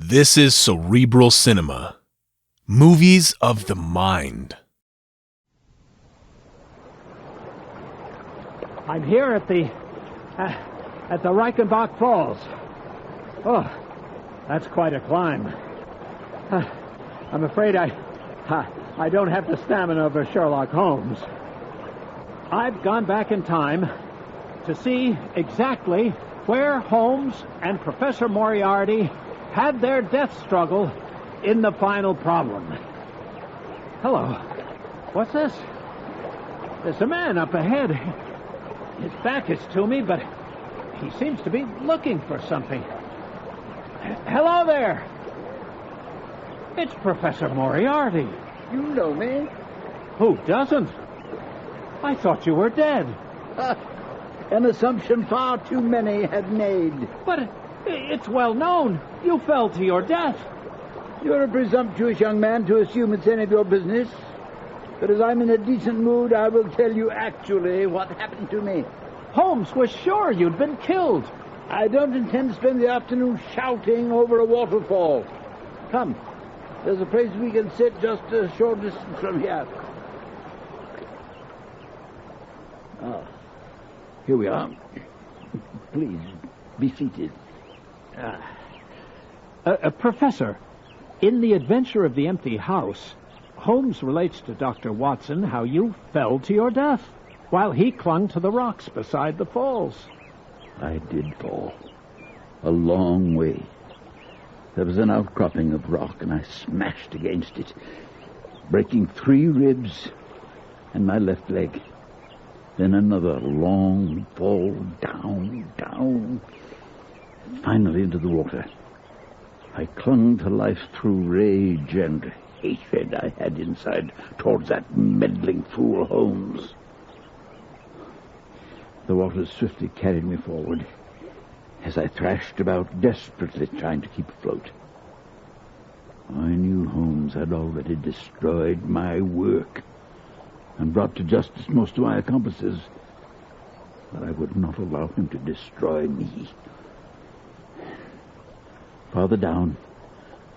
This is Cerebral Cinema. Movies of the mind. I'm here at the Reichenbach Falls. Oh, that's quite a climb. I'm afraid I don't have the stamina of a Sherlock Holmes. I've gone back in time to see exactly where Holmes and Professor Moriarty had their death struggle in the final problem. Hello. What's this? There's a man up ahead. His back is to me, but he seems to be looking for something. Hello there. It's Professor Moriarty. You know me? Who doesn't? I thought you were dead. An assumption far too many had made. But it's well known. You fell to your death. You're a presumptuous young man to assume it's any of your business. But as I'm in a decent mood, I will tell you actually what happened to me. Holmes was sure you'd been killed. I don't intend to spend the afternoon shouting over a waterfall. Come, there's a place we can sit just a short distance from here. Here we are. Please, be seated. Professor, in The Adventure of the Empty House, Holmes relates to Dr. Watson how you fell to your death while he clung to the rocks beside the falls. I did fall. A long way. There was an outcropping of rock, and I smashed against it, breaking 3 ribs and my left leg. Then another long fall down, finally into the water. I clung to life through rage and hatred I had inside towards that meddling fool Holmes. The water swiftly carried me forward as I thrashed about, desperately trying to keep afloat. I knew Holmes had already destroyed my work and brought to justice most of my accomplices, but I would not allow him to destroy me. Farther down,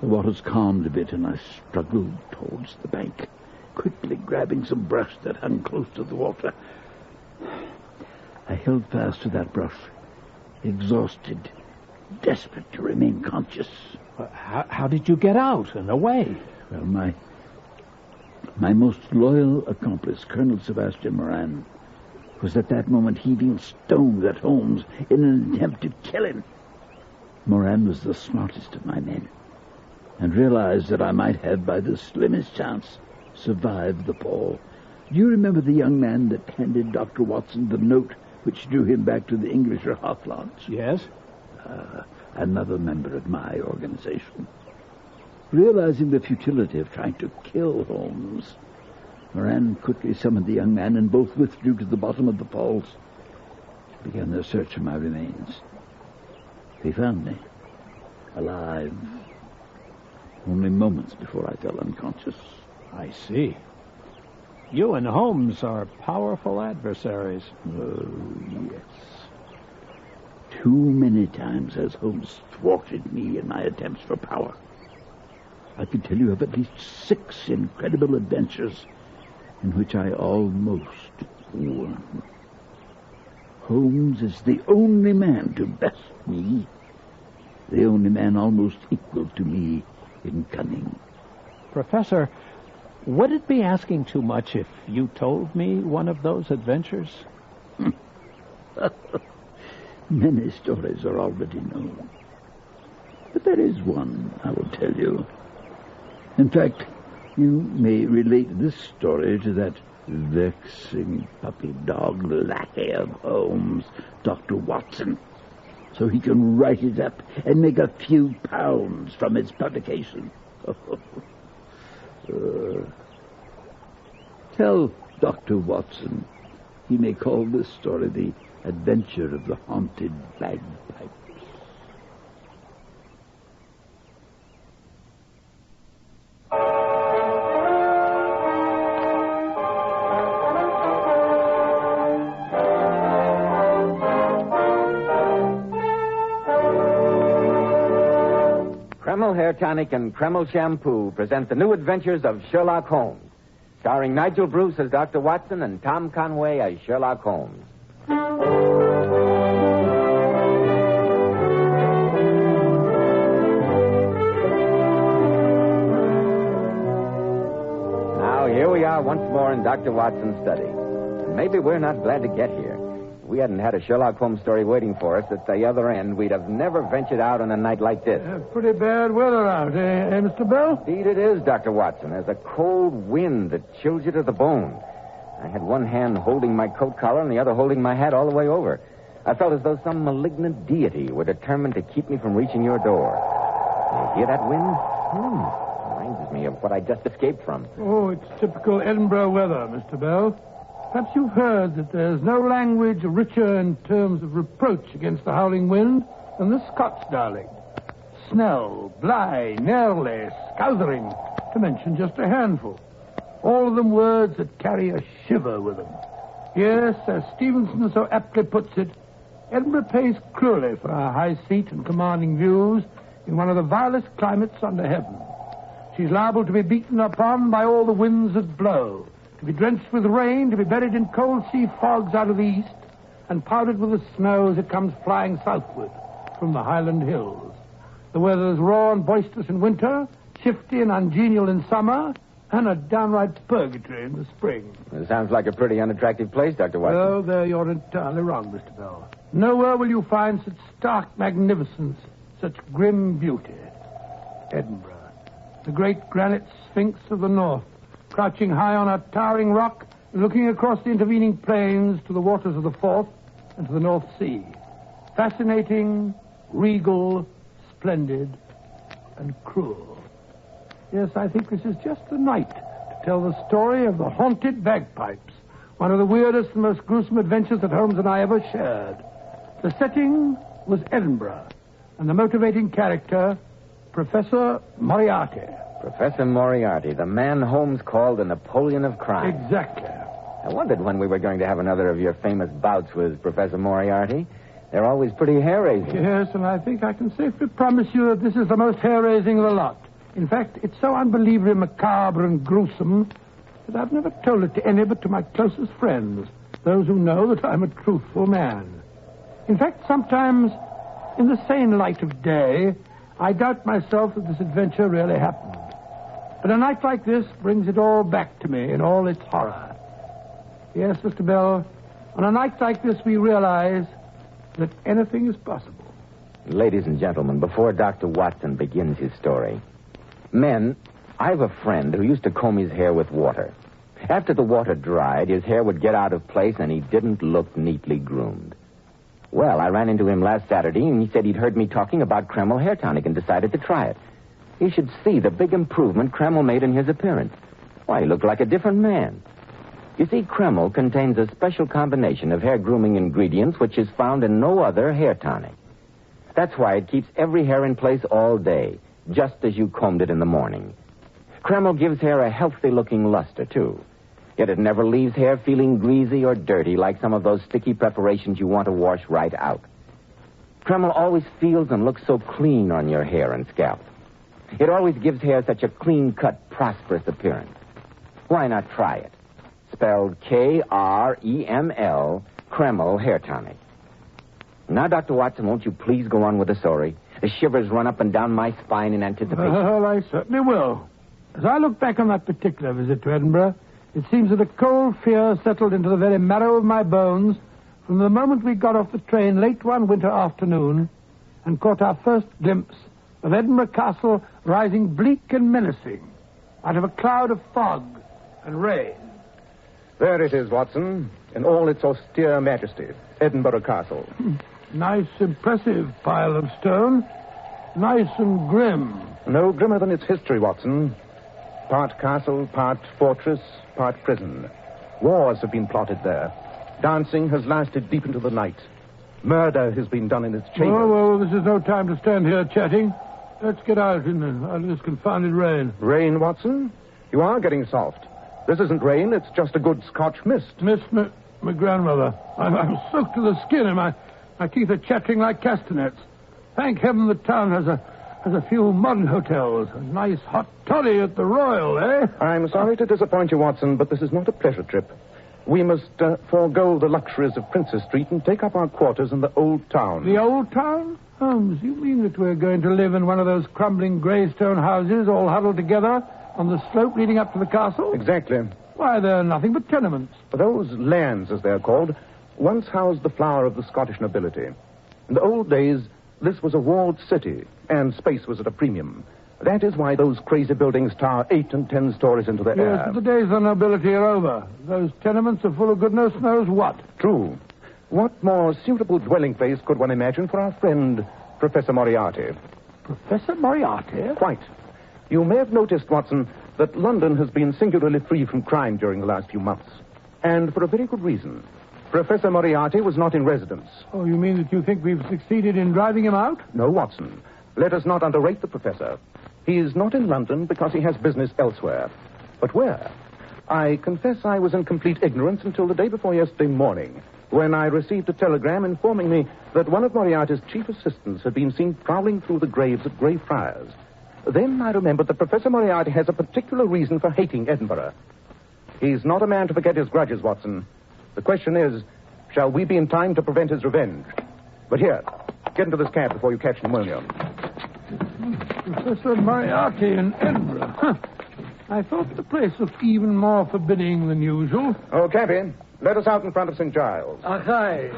the waters calmed a bit, and I struggled towards the bank, quickly grabbing some brush that hung close to the water. I held fast to that brush, exhausted, desperate to remain conscious. How did you get out and away? Well, my most loyal accomplice, Colonel Sebastian Moran, was at that moment heaving stones at Holmes in an attempt to kill him. Moran was the smartest of my men, and realized that I might have, by the slimmest chance, survived the fall. Do you remember the young man that handed Dr. Watson the note which drew him back to the Englisher Hotlands? Yes. Another member of my organization. Realizing the futility of trying to kill Holmes, Moran quickly summoned the young man, and both withdrew to the bottom of the falls to begin their search for my remains. They found me, alive, only moments before I fell unconscious. I see. You and Holmes are powerful adversaries. Oh, yes. Too many times has Holmes thwarted me in my attempts for power. I could tell you of at least 6 incredible adventures in which I almost won. Holmes is the only man to best me, the only man almost equal to me in cunning. Professor, would it be asking too much if you told me one of those adventures? Many stories are already known, but there is one I will tell you. In fact, you may relate this story to that vexing puppy dog lackey of Holmes, Dr. Watson, so he can write it up and make a few pounds from its publication. Tell Dr. Watson he may call this story The Adventure of the Haunted Bagpipe. Kreml Hair Tonic and Kreml Shampoo present the new adventures of Sherlock Holmes, starring Nigel Bruce as Dr. Watson and Tom Conway as Sherlock Holmes. Now, here we are once more in Dr. Watson's study. And maybe we're not glad to get here. If we hadn't had a Sherlock Holmes story waiting for us at the other end, we'd have never ventured out on a night like this. Pretty bad weather out, Mr. Bell? Indeed it is, Dr. Watson. There's a cold wind that chills you to the bone. I had one hand holding my coat collar and the other holding my hat all the way over. I felt as though some malignant deity were determined to keep me from reaching your door. You hear that wind? Reminds me of what I just escaped from. Oh, it's typical Edinburgh weather, Mr. Bell. Perhaps you've heard that there's no language richer in terms of reproach against the howling wind than the Scots dialect. Snell, Bly, Nearly, Scothering, to mention just a handful. All of them words that carry a shiver with them. Yes, as Stevenson so aptly puts it, Edinburgh pays cruelly for her high seat and commanding views in one of the vilest climates under heaven. She's liable to be beaten upon by all the winds that blow, to be drenched with rain, to be buried in cold sea fogs out of the east, and powdered with the snow as it comes flying southward from the Highland hills. The weather is raw and boisterous in winter, shifty and ungenial in summer, and a downright purgatory in the spring. It sounds like a pretty unattractive place, Dr. Watson. Oh, there you're entirely wrong, Mr. Bell. Nowhere will you find such stark magnificence, such grim beauty. Edinburgh, the great granite sphinx of the north, crouching high on a towering rock, looking across the intervening plains to the waters of the Forth and to the North Sea. Fascinating, regal, splendid, and cruel. Yes, I think this is just the night to tell the story of the haunted Bagpipes, one of the weirdest and most gruesome adventures that Holmes and I ever shared. The setting was Edinburgh, and the motivating character, Professor Moriarty. Professor Moriarty, the man Holmes called the Napoleon of crime. Exactly. I wondered when we were going to have another of your famous bouts with Professor Moriarty. They're always pretty hair-raising. Yes, and I think I can safely promise you that this is the most hair-raising of the lot. In fact, it's so unbelievably macabre and gruesome that I've never told it to any but to my closest friends, those who know that I'm a truthful man. In fact, sometimes, in the sane light of day, I doubt myself that this adventure really happened. But a night like this brings it all back to me in all its horror. Yes, Mr. Bell, on a night like this we realize that anything is possible. Ladies and gentlemen, before Dr. Watson begins his story, men, I have a friend who used to comb his hair with water. After the water dried, his hair would get out of place and he didn't look neatly groomed. Well, I ran into him last Saturday and he said he'd heard me talking about Kreml Hair Tonic and decided to try it. You should see the big improvement Kreml made in his appearance. Why, he looked like a different man. You see, Kreml contains a special combination of hair grooming ingredients which is found in no other hair tonic. That's why it keeps every hair in place all day, just as you combed it in the morning. Kreml gives hair a healthy-looking luster, too. Yet it never leaves hair feeling greasy or dirty like some of those sticky preparations you want to wash right out. Kreml always feels and looks so clean on your hair and scalp. It always gives hair such a clean-cut, prosperous appearance. Why not try it? Spelled Kreml, Kreml Hair Tonic. Now, Dr. Watson, won't you please go on with the story? The shivers run up and down my spine in anticipation. Well, I certainly will. As I look back on that particular visit to Edinburgh, it seems that a cold fear settled into the very marrow of my bones from the moment we got off the train late one winter afternoon and caught our first glimpse of Edinburgh Castle rising bleak and menacing out of a cloud of fog and rain. There it is, Watson, in all its austere majesty, Edinburgh Castle. Nice, impressive pile of stone. Nice and grim. No grimmer than its history, Watson. Part castle, part fortress, part prison. Wars have been plotted there. Dancing has lasted deep into the night. Murder has been done in its chambers. Oh, well, this is no time to stand here chatting. Let's get out in this confounded rain. Rain, Watson? You are getting soft. This isn't rain, it's just a good Scotch mist. Mist, my grandmother. I'm soaked to the skin and my teeth are chattering like castanets. Thank heaven the town has a There's a few modern hotels. A nice hot toddy at the Royal, eh? I'm sorry to disappoint you, Watson, but this is not a pleasure trip. We must forego the luxuries of Princess Street and take up our quarters in the Old Town. The Old Town? Holmes, you mean that we're going to live in one of those crumbling grey stone houses all huddled together on the slope leading up to the castle? Exactly. Why, they're nothing but tenements. Those lands, as they're called, once housed the flower of the Scottish nobility. In the old days, this was a walled city, and space was at a premium. That is why those crazy buildings tower 8 and 10 stories into the air. Yes, but the days of nobility are over. Those tenements are full of goodness knows what. True. What more suitable dwelling place could one imagine for our friend, Professor Moriarty? Professor Moriarty? Quite. You may have noticed, Watson, that London has been singularly free from crime during the last few months. And for a very good reason. Professor Moriarty was not in residence. Oh, you mean that you think we've succeeded in driving him out? No, Watson. Let us not underrate the professor. He is not in London because he has business elsewhere. But where? I confess I was in complete ignorance until the day before yesterday morning, when I received a telegram informing me that one of Moriarty's chief assistants had been seen prowling through the graves at Greyfriars. Then I remembered that Professor Moriarty has a particular reason for hating Edinburgh. He's not a man to forget his grudges, Watson. The question is, shall we be in time to prevent his revenge? But here, get into this cab before you catch pneumonia. Professor Moriarty in Edinburgh. Huh. I thought the place looked even more forbidding than usual. Oh, cabby, let us out in front of St. Giles. Aye.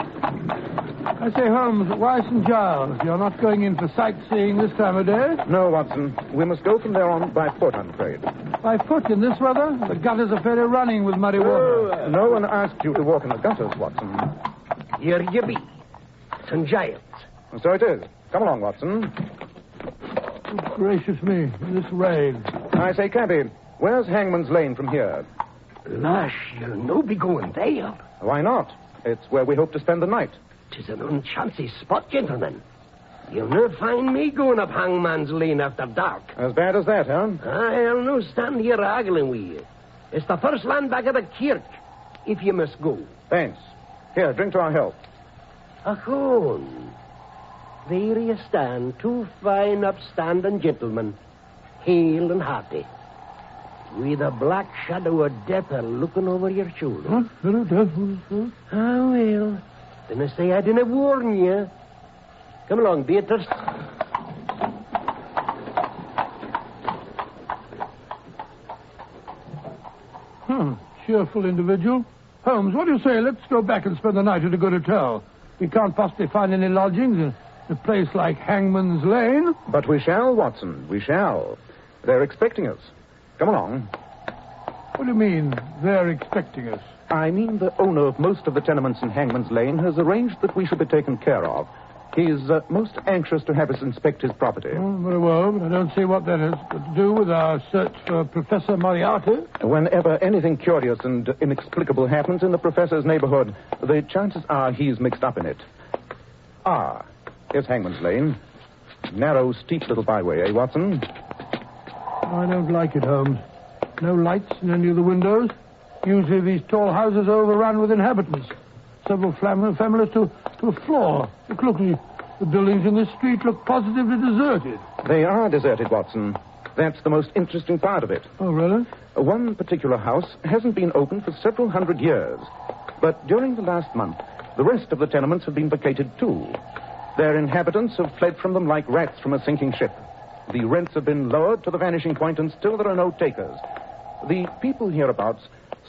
I say, Holmes, why St. Giles? You're not going in for sightseeing this time of day? No, Watson. We must go from there on by foot, I'm afraid. By foot in this weather? The gutters are fairly running with muddy water. No one asked you to walk in the gutters, Watson. Here you be. St. Giles. So it is. Come along, Watson. Good gracious me, this rain. I say, cabby, where's Hangman's Lane from here? Lash, you'll no be going there. Why not? It's where we hope to spend the night. 'Tis an unchancy spot, gentlemen. You'll no find me going up Hangman's Lane after dark. As bad as that, huh? I'll no stand here haggling with you. It's the first land back of the kirk, if you must go. Thanks. Here, drink to our health. Achone. There you stand, two fine upstanding gentlemen, hale and hearty, with a black shadow of death looking over your shoulder. Huh? Ah, well, didn't say I didn't warn you. Come along, Beatrice. Cheerful individual. Holmes, what do you say? Let's go back and spend the night at a good hotel. We can't possibly find any lodgings in a place like Hangman's Lane. But we shall, Watson. We shall. They're expecting us. Come along. What do you mean, they're expecting us? I mean the owner of most of the tenements in Hangman's Lane has arranged that we should be taken care of. He's most anxious to have us inspect his property. Oh, very well, but I don't see what that has to do with our search for Professor Moriarty. Whenever anything curious and inexplicable happens in the professor's neighborhood, the chances are he's mixed up in it. Ah, here's Hangman's Lane. Narrow, steep little byway, eh, Watson? I don't like it, Holmes. No lights in any of the windows. Usually these tall houses are overrun with inhabitants. Several families to a floor. Look, the buildings in this street look positively deserted. They are deserted, Watson. That's the most interesting part of it. Oh, really? One particular house hasn't been open for several hundred years. But during the last month, the rest of the tenements have been vacated, too. Their inhabitants have fled from them like rats from a sinking ship. The rents have been lowered to the vanishing point, and still there are no takers. The people hereabouts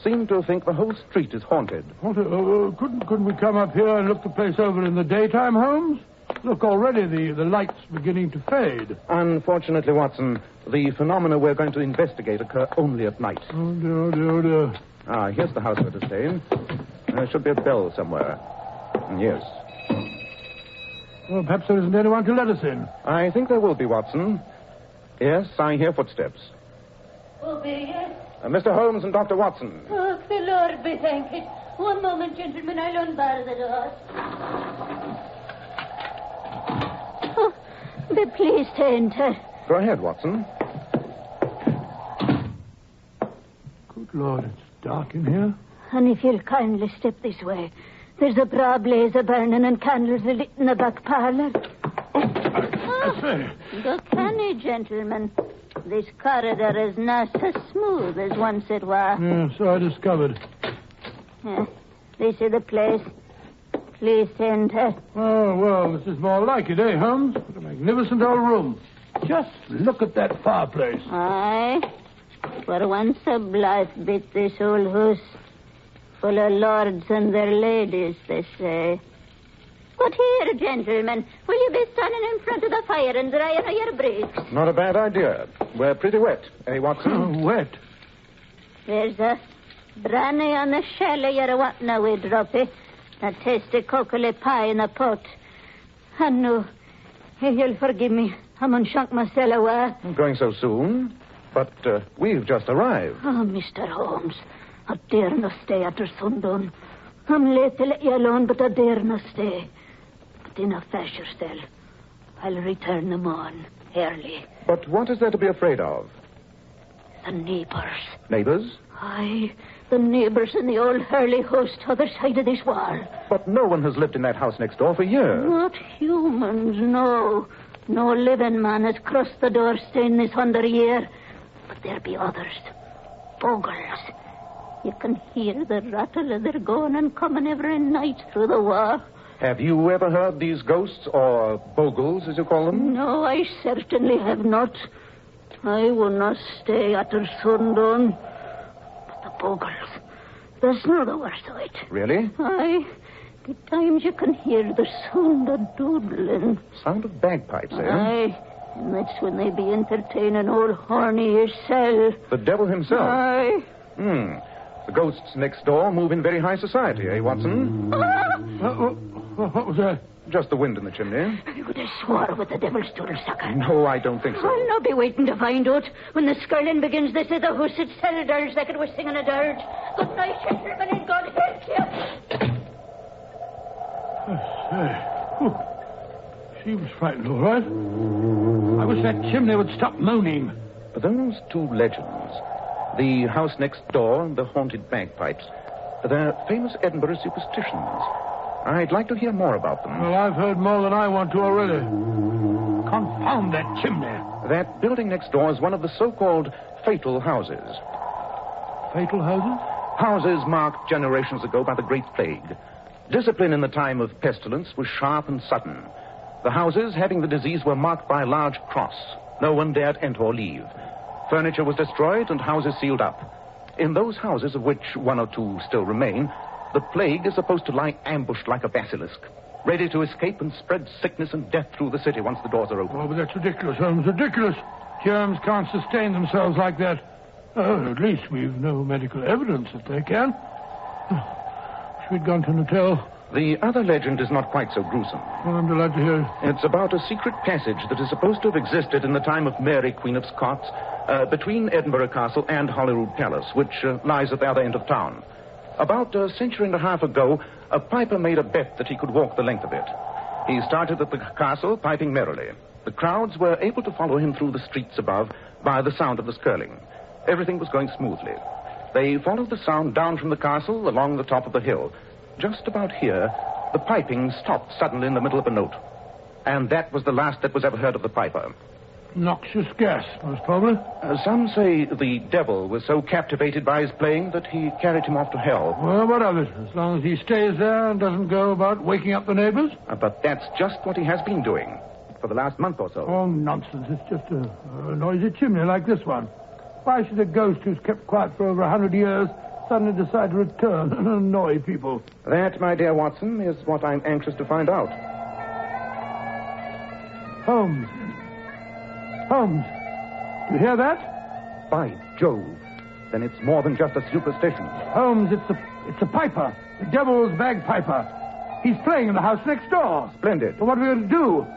seem to think the whole street is haunted. Couldn't we come up here and look the place over in the daytime, Holmes? Look, already the light's beginning to fade. Unfortunately, Watson, the phenomena we're going to investigate occur only at night. Oh, dear. Ah, here's the house we're to stay in. There should be a bell somewhere. Yes. Well, perhaps there isn't anyone to let us in. I think there will be, Watson. Yes, I hear footsteps. Oh, yes. Mr. Holmes and Dr. Watson. Oh, the Lord be thanked. One moment, gentlemen, I'll unbar the door. Be pleased to enter. Go ahead, Watson. Good Lord, it's dark in here. And if you'll kindly step this way, there's a broad blaze a-burning and candles lit in the back parlour. I say. Go canny, gentlemen. This corridor is not so smooth as once it was. Yeah, so I discovered. This is the place. Please enter. Oh, well, this is more like it, eh, Holmes? What a magnificent old room. Just look at that fireplace. Aye. For once a blithe bit, this old house. Full of lords and their ladies, they say. But here, gentlemen, will you be standing in front of the fire and drying all your bricks? Not a bad idea. We're pretty wet, eh, Watson? Wet. There's a brandy on the shell you're wanting away, Droppy. A tasty cocoa pie in a pot. And no, you'll forgive me. I'm unshunk myself away. Going so soon? But we've just arrived. Oh, Mr. Holmes, I dare not stay after sundown. I'm late to let you alone, but I dare not stay. But enough fash yourself. I'll return them on early. But what is there to be afraid of? The neighbours. Neighbors? Aye, the neighbours in the old Hurley house t'other side of this wall. But no one has lived in that house next door for years. Not humans, no. No living man has crossed the door staying this 100 year. But there be others. Bogles. You can hear the rattle of their going and coming every night through the wall. Have you ever heard these ghosts, or bogles, as you call them? No, I certainly have not. I will not stay after sundown. But the bogles, there's no the worst of it. Really? Aye. At times you can hear the sound of doodling. Sound of bagpipes, eh? Aye. And that's when they be entertaining old Horny yourself. The devil himself? Aye. The ghosts next door move in very high society, eh, Watson? What was that? Just the wind in the chimney. I would have swore with the devil's doodle sucker. No, I don't think so. I'll not be waiting to find out. When the skirling begins, this is the house at Selders like it was singing a dirge. Good night, gentlemen, and God help you. She was frightened, all right. I wish that chimney would stop moaning. But those two legends, the house next door and the haunted bagpipes, they're famous Edinburgh superstitions. I'd like to hear more about them. Well, I've heard more than I want to already. Confound that chimney. That building next door is one of the so-called fatal houses. Fatal houses? Houses marked generations ago by the Great Plague. Discipline in the time of pestilence was sharp and sudden. The houses having the disease were marked by a large cross. No one dared enter or leave. Furniture was destroyed and houses sealed up. In those houses, of which one or two still remain, the plague is supposed to lie ambushed like a basilisk, ready to escape and spread sickness and death through the city once the doors are open. Oh, but that's ridiculous, Holmes, ridiculous. Germs can't sustain themselves like that. Oh, at least we've no medical evidence that they can. Wish we'd gone to an hotel. The other legend is not quite so gruesome. Well, I'm delighted to hear it. It's about a secret passage that is supposed to have existed in the time of Mary, Queen of Scots, between Edinburgh Castle and Holyrood Palace, which lies at the other end of town. About a century and a half ago, a piper made a bet that he could walk the length of it. He started at the castle, piping merrily. The crowds were able to follow him through the streets above by the sound of the skirling. Everything was going smoothly. They followed the sound down from the castle along the top of the hill. Just about here, the piping stopped suddenly in the middle of a note. And that was the last that was ever heard of the piper. Noxious gas, most probably. Some say the devil was so captivated by his playing that he carried him off to hell. Well, what of it? As long as he stays there and doesn't go about waking up the neighbors. But that's just what he has been doing for the last month or so. Oh, nonsense. It's just a noisy chimney like this one. Why should a ghost who's kept quiet for over 100 years suddenly decide to return and annoy people? That, my dear Watson, is what I'm anxious to find out. Holmes. Holmes, do you hear that? By Jove. Then it's more than just a superstition. Holmes, it's a piper. The devil's bagpiper. He's playing in the house next door. Splendid. Well, what are we going to do?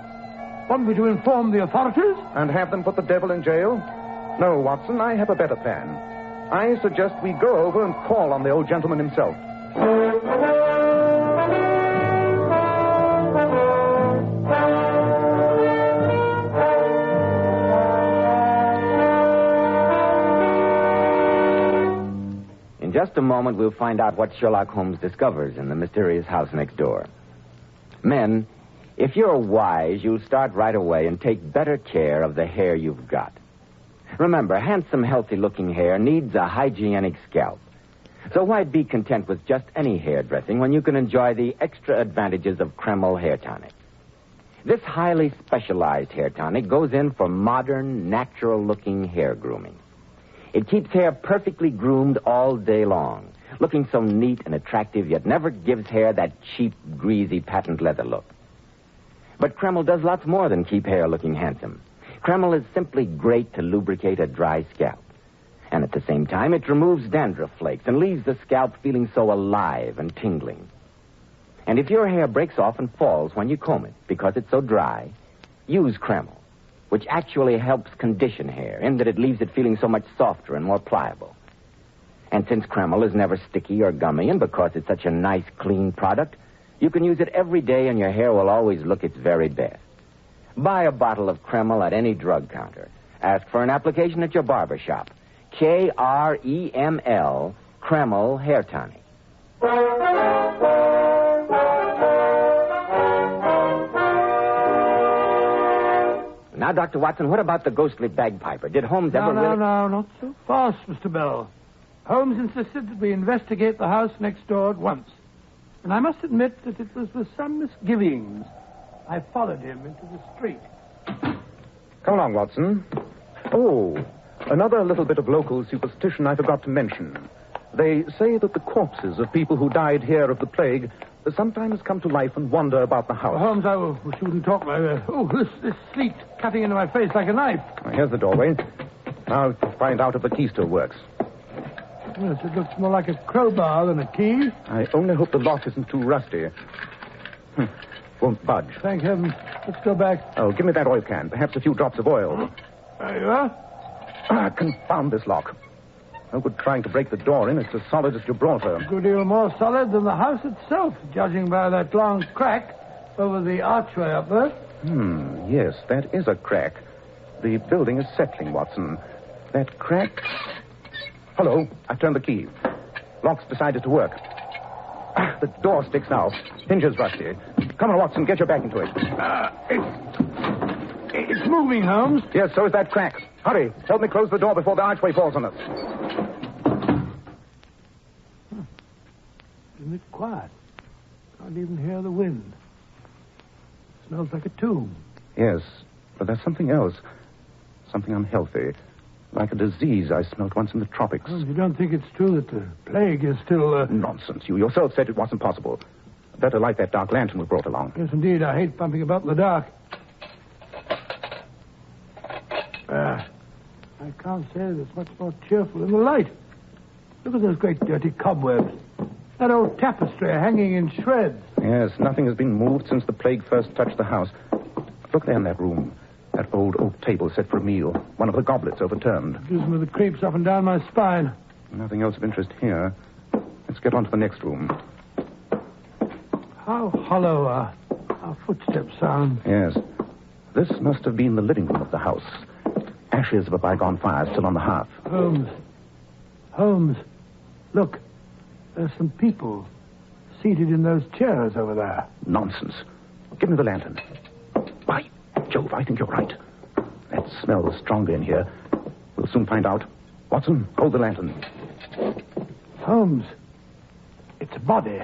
Want me to inform the authorities? And have them put the devil in jail? No, Watson, I have a better plan. I suggest we go over and call on the old gentleman himself. just a moment, we'll find out what Sherlock Holmes discovers in the mysterious house next door. Men, if you're wise, you'll start right away and take better care of the hair you've got. Remember, handsome, healthy-looking hair needs a hygienic scalp. So why be content with just any hair dressing when you can enjoy the extra advantages of Kreml hair tonic? This highly specialized hair tonic goes in for modern, natural-looking hair grooming. It keeps hair perfectly groomed all day long, looking so neat and attractive, yet never gives hair that cheap, greasy, patent leather look. But Kreml does lots more than keep hair looking handsome. Kreml is simply great to lubricate a dry scalp. And at the same time, it removes dandruff flakes and leaves the scalp feeling so alive and tingling. And if your hair breaks off and falls when you comb it because it's so dry, use Kreml, which actually helps condition hair in that it leaves it feeling so much softer and more pliable. And since Kreml is never sticky or gummy, and because it's such a nice, clean product, you can use it every day and your hair will always look its very best. Buy a bottle of Kreml at any drug counter. Ask for an application at your barber shop. Kreml, Kreml Hair Tonic. Now, Dr. Watson, what about the ghostly bagpiper? Did Holmes ever really... No, not so fast, Mr. Bell. Holmes insisted that we investigate the house next door at once. And I must admit that it was with some misgivings I followed him into the street. Come along, Watson. Oh, another little bit of local superstition I forgot to mention. They say that the corpses of people who died here of the plague sometimes come to life and wander about the house. Holmes, I wish you wouldn't talk like that. Oh, this sleet cutting into my face like a knife. Here's the doorway. Now to find out if the key still works. Yes, it looks more like a crowbar than a key. I only hope the lock isn't too rusty. Won't budge. Thank heaven. Let's go back. Oh, give me that oil can. Perhaps a few drops of oil. There you are. Confound this lock. No good trying to break the door in. It's as solid as Gibraltar. A good deal more solid than the house itself, judging by that long crack over the archway up there. Yes, that is a crack. The building is settling, Watson. That crack... Hello, I've turned the key. Lock's decided to work. The door sticks now. Hinges rusty. Come on, Watson, get your back into it. It's moving, Holmes. Yes, so is that crack. Hurry, help me close the door before the archway falls on us. Isn't it quiet? Can't even hear the wind. Smells like a tomb. Yes, but there's something else. Something unhealthy. Like a disease I smelt once in the tropics. Well, you don't think it's true that the plague is still... Nonsense. You yourself said it wasn't possible. Better light that dark lantern we brought along. Yes, indeed. I hate bumping about in the dark. I can't say that it's much more cheerful in the light. Look at those great dirty cobwebs. That old tapestry hanging in shreds. Yes, nothing has been moved since the plague first touched the house. Look there in that room. That old oak table set for a meal. One of the goblets overturned. Gives me the creeps up and down my spine. Nothing else of interest here. Let's get on to the next room. How hollow our footsteps sound. Yes. This must have been the living room of the house. Ashes of a bygone fire still on the hearth. Holmes. Look. There's some people seated in those chairs over there. Nonsense. Give me the lantern. By Jove, I think you're right. That smells stronger in here. We'll soon find out. Watson, hold the lantern. Holmes. It's a body.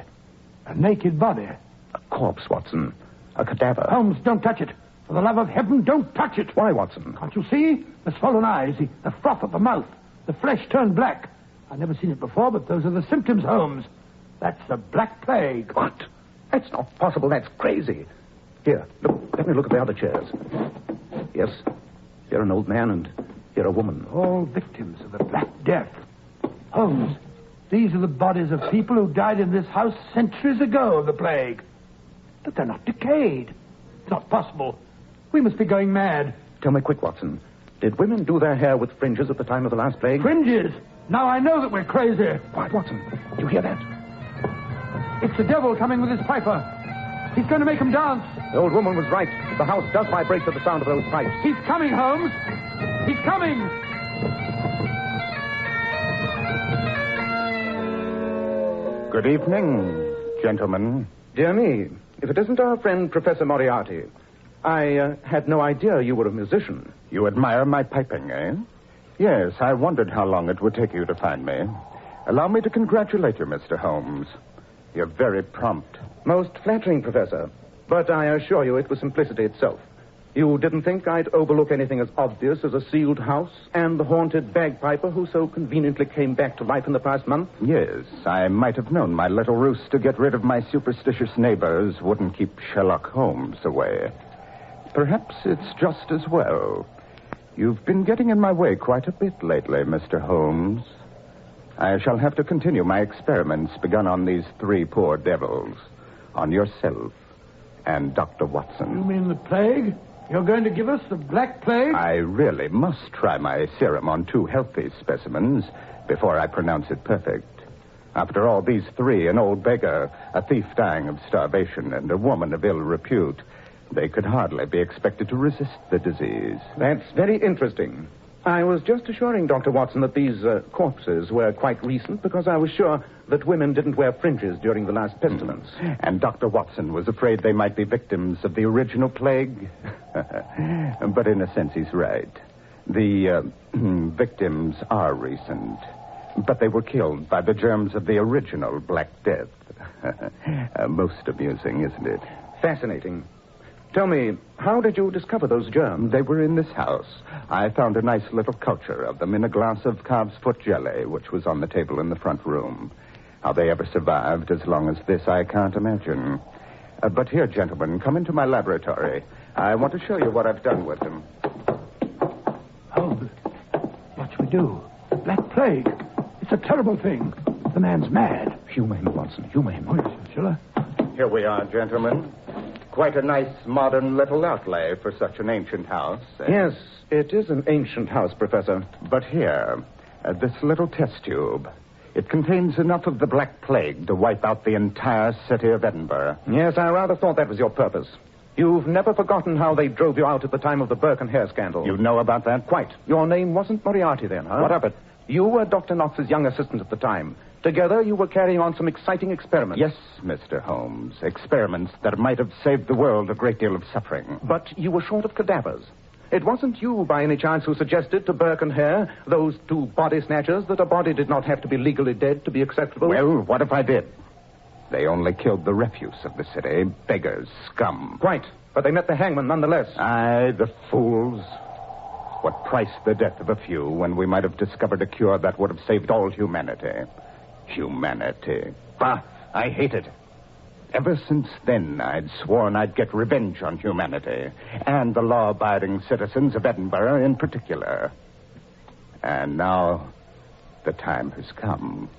A naked body. A corpse, Watson. A cadaver. Holmes, don't touch it. For the love of heaven, don't touch it. Why, Watson? Can't you see? The swollen eyes, the froth at the mouth, the flesh turned black. I've never seen it before, but those are the symptoms, Holmes. That's the Black Plague. What? That's not possible. That's crazy. Here, look. Let me look at the other chairs. Yes, here an old man and here a woman. All victims of the Black Death. Holmes, these are the bodies of people who died in this house centuries ago of the plague. But they're not decayed. It's not possible. We must be going mad. Tell me quick, Watson. Did women do their hair with fringes at the time of the last plague? Fringes? Now I know that we're crazy. Quiet, Watson. Do you hear that? It's the devil coming with his piper. He's going to make him dance. The old woman was right. The house does vibrate to the sound of those pipes. He's coming, Holmes. He's coming. Good evening, gentlemen. Dear me, if it isn't our friend Professor Moriarty. I had no idea you were a musician. You admire my piping, eh? Yes, I wondered how long it would take you to find me. Allow me to congratulate you, Mr. Holmes. You're very prompt. Most flattering, Professor. But I assure you it was simplicity itself. You didn't think I'd overlook anything as obvious as a sealed house and the haunted bagpiper who so conveniently came back to life in the past month? Yes, I might have known my little ruse to get rid of my superstitious neighbors wouldn't keep Sherlock Holmes away. Perhaps it's just as well. You've been getting in my way quite a bit lately, Mr. Holmes. I shall have to continue my experiments begun on these three poor devils. On yourself and Dr. Watson. You mean the plague? You're going to give us the Black Plague? I really must try my serum on two healthy specimens before I pronounce it perfect. After all, these three, an old beggar, a thief dying of starvation, and a woman of ill repute, they could hardly be expected to resist the disease. That's very interesting. I was just assuring Dr. Watson that these corpses were quite recent because I was sure that women didn't wear fringes during the last pestilence. And Dr. Watson was afraid they might be victims of the original plague. But in a sense, he's right. The victims are recent, but they were killed by the germs of the original Black Death. Most amusing, isn't it? Fascinating. Tell me, how did you discover those germs? They were in this house. I found a nice little culture of them in a glass of calf's foot jelly, which was on the table in the front room. How they ever survived as long as this, I can't imagine. But here, gentlemen, come into my laboratory. I want to show you what I've done with them. Holmes, what shall we do? The Black Plague. It's a terrible thing. The man's mad. Humor him, Watson. Humor him. Oh, yes, shall I? Here we are, gentlemen. Quite a nice modern little outlay for such an ancient house. Yes, it is an ancient house, Professor. But here, this little test tube. It contains enough of the Black Plague to wipe out the entire city of Edinburgh. Yes, I rather thought that was your purpose. You've never forgotten how they drove you out at the time of the Burke and Hare scandal. You know about that? Quite. Your name wasn't Moriarty then, huh? What of it? You were Dr. Knox's young assistant at the time. Together, you were carrying on some exciting experiments. Yes, Mr. Holmes. Experiments that might have saved the world a great deal of suffering. But you were short of cadavers. It wasn't you, by any chance, who suggested to Burke and Hare, those two body snatchers, that a body did not have to be legally dead to be acceptable? Well, what if I did? They only killed the refuse of the city. Beggars, scum. Quite. But they met the hangman nonetheless. Aye, the fools. What price the death of a few when we might have discovered a cure that would have saved all humanity? Humanity. Bah, I hate it. Ever since then, I'd sworn I'd get revenge on humanity, and the law-abiding citizens of Edinburgh in particular. And now, the time has come.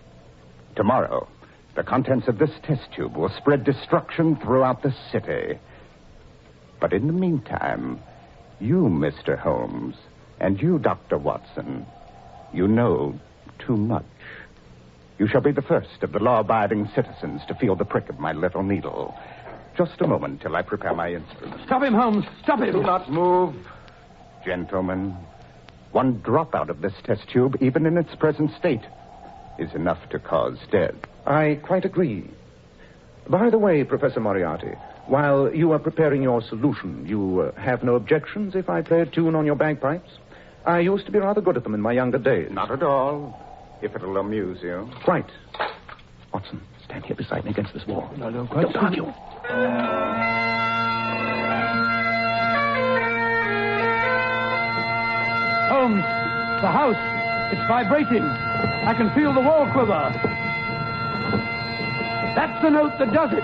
Tomorrow, the contents of this test tube will spread destruction throughout the city. But in the meantime, you, Mr. Holmes, and you, Dr. Watson, you know too much. You shall be the first of the law-abiding citizens to feel the prick of my little needle. Just a moment till I prepare my instruments. Stop him, Holmes. Stop him. Do not move, gentlemen. One drop out of this test tube, even in its present state, is enough to cause death. I quite agree. By the way, Professor Moriarty, while you are preparing your solution, you have no objections if I play a tune on your bagpipes? I used to be rather good at them in my younger days. Not at all, if it'll amuse you. Quite. Watson, stand here beside me against this wall. I don't quite Don't argue. Holmes, the house. It's vibrating. I can feel the wall quiver. That's the note that does it.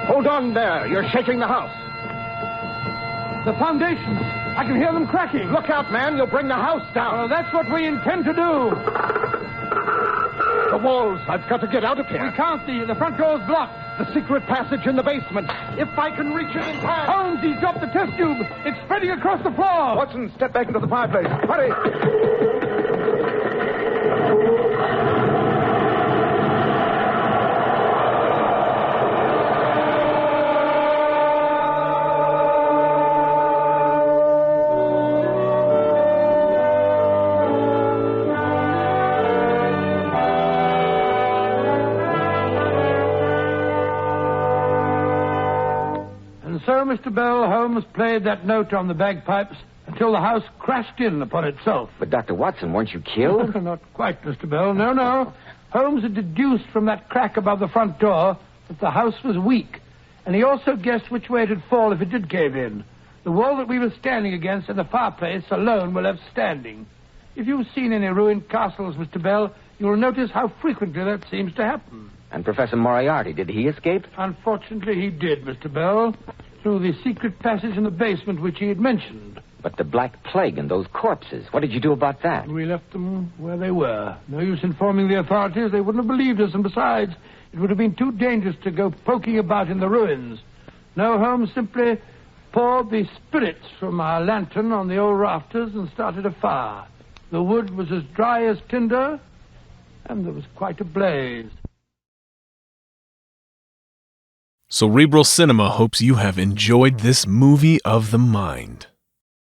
Hold on there. You're shaking the house. The foundations. I can hear them cracking. Look out, man. You'll bring the house down. Well, that's what we intend to do. The walls. I've got to get out of here. We can't. The front door's blocked. The secret passage in the basement. If I can reach it in time. Holmes, he's dropped the test tube. It's spreading across the floor. Watson, step back into the fireplace. Hurry. So, Mr. Bell, Holmes played that note on the bagpipes until the house crashed in upon itself. But, Dr. Watson, weren't you killed? Not quite, Mr. Bell. No, no. Holmes had deduced from that crack above the front door that the house was weak, and he also guessed which way it would fall if it did cave in. The wall that we were standing against and the fireplace alone were left standing. If you've seen any ruined castles, Mr. Bell, you'll notice how frequently that seems to happen. And Professor Moriarty, did he escape? Unfortunately, he did, Mr. Bell, through the secret passage in the basement which he had mentioned. But the Black Plague and those corpses, what did you do about that? We left them where they were. No use informing the authorities. They wouldn't have believed us, and besides, it would have been too dangerous to go poking about in the ruins. No, Holmes simply poured the spirits from our lantern on the old rafters and started a fire. The wood was as dry as tinder, and there was quite a blaze. Cerebral Cinema hopes you have enjoyed this movie of the mind.